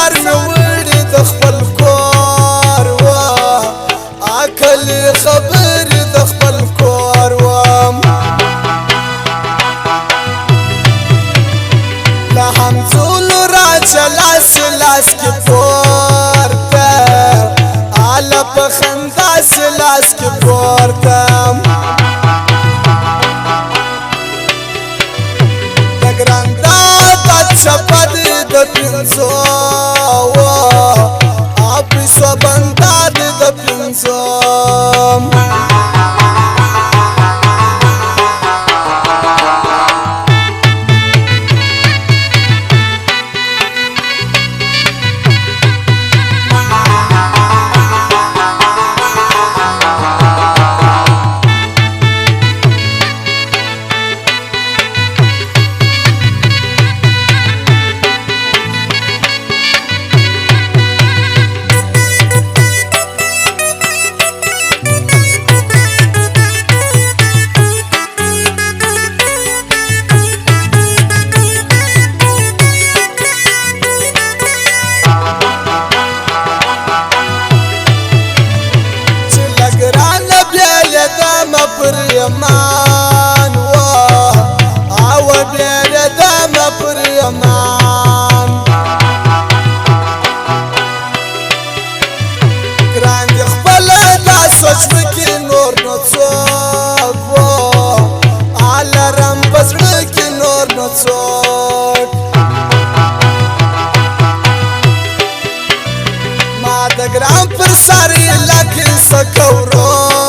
سار مې وړي د خپل کور عقل خبرې د خپل کور له همزولو راځه لاس لاس کې پورته اله په خندا سې لاس کې پورته د ګران دادا چپه دې د پنځو اپیسو بندا دې د پنځو یمان او بیر دم پر یمان گران دی خپل دا سوچ بکی نور نو څوک آلرم پزړه کې نور نو څوک ما د ګران پر سر لکه سکورور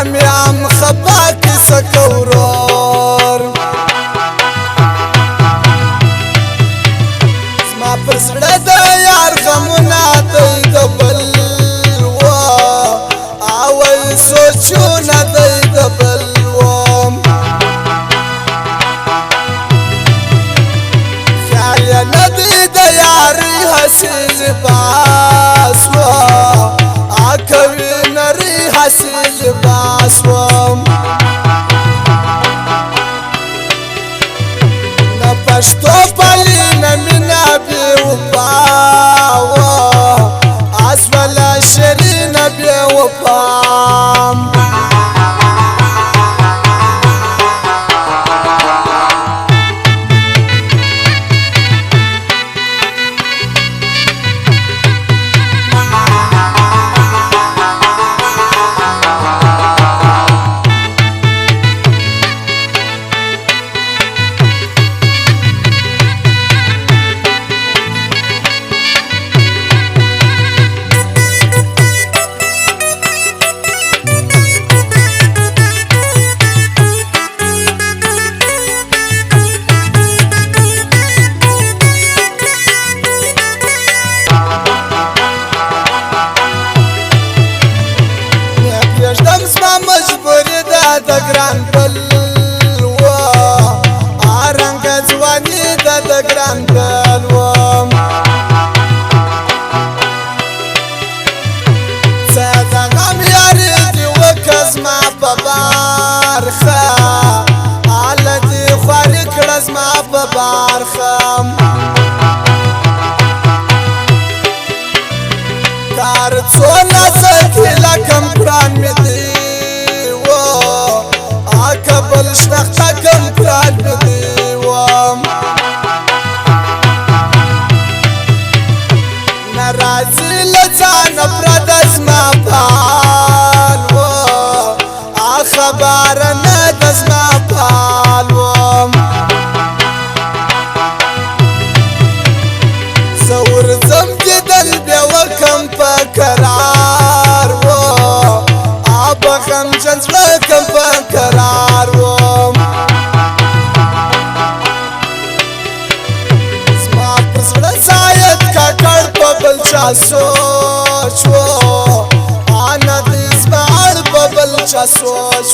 حامیام خبا کی سکورور زما پر زړه د یار غمونه دی د بل اول سوچونه دی د بل خیال یې نه دی د یاري هسې لباس کوي نری حاصل لباس نه پښتو پالي نه مینا بې وفا اسوله شري نه بې وفا مجبوری دا د ګران بل رنګ ځواني دا د ګران بل څه د غم یاري دې وکړه زما په برخه هله دې خواري کړه زما په برخه کار څونه سکي لکم پران مې دی بل شنخته کم پران مې دی نه راځي له ځانه پرده زما پال خبره نه ده زما پال زه ورځم کېدل بیا وکم په کرار به غمجن زړه کم په کرار زما په زړه زاید ککړ په بل چا سوچ آنه دې زما اړ په بل چا سوچ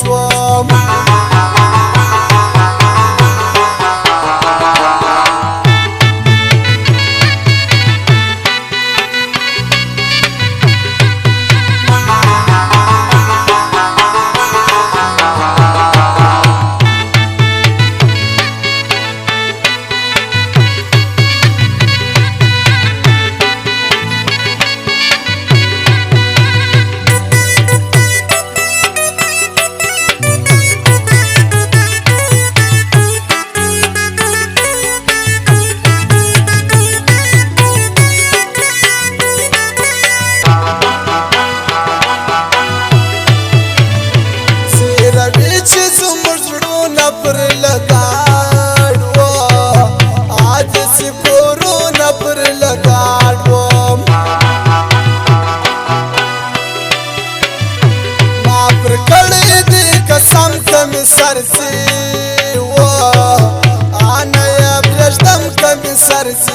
درس